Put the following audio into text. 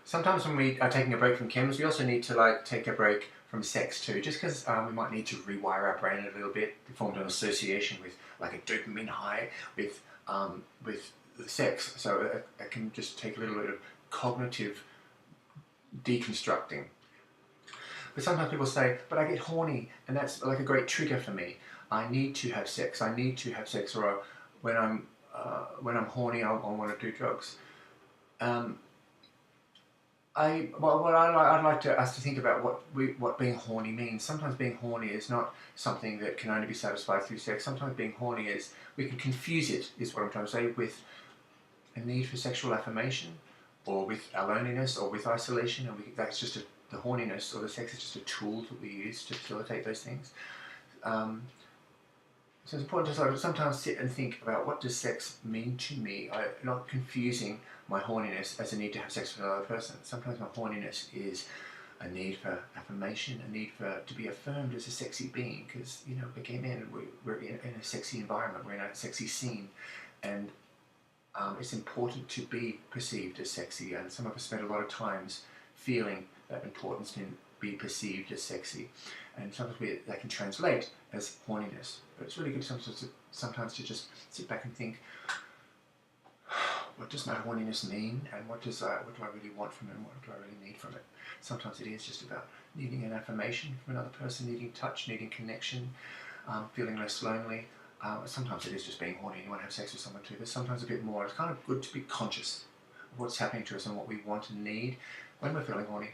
Sometimes when we are taking a break from chems, we also need to like take a break from sex too, just because we might need to rewire our brain a little bit. We formed an association with like a dopamine high with sex, so it can just take a little bit of cognitive deconstructing. But sometimes people say, but I get horny, and that's like a great trigger for me. I need to have sex. I need to have sex, or when I'm horny, I want to do drugs. I'd like to us to think about what being horny means. Sometimes being horny is not something that can only be satisfied through sex. Sometimes being horny is, we can confuse it, is what I'm trying to say, with a need for sexual affirmation, or with our loneliness, or with isolation, and that's just the horniness or the sex is just a tool that we use to facilitate those things. So it's important to sort of sometimes sit and think about, what does sex mean to me? I'm not confusing my horniness as a need to have sex with another person. Sometimes my horniness is a need for affirmation, a need to be affirmed as a sexy being, because we're gay men, we're in a sexy environment, we're in a sexy scene, and it's important to be perceived as sexy. And some of us spend a lot of times feeling that importance can be perceived as sexy, and sometimes that can translate as horniness. But it's really good sometimes to just sit back and think, what does my horniness mean, and what do I really want from it, and what do I really need from it? Sometimes it is just about needing an affirmation from another person, needing touch, needing connection, feeling less lonely. Sometimes it is just being horny and you want to have sex with someone too, but sometimes a bit more. It's kind of good to be conscious of what's happening to us and what we want and need when we're feeling horny.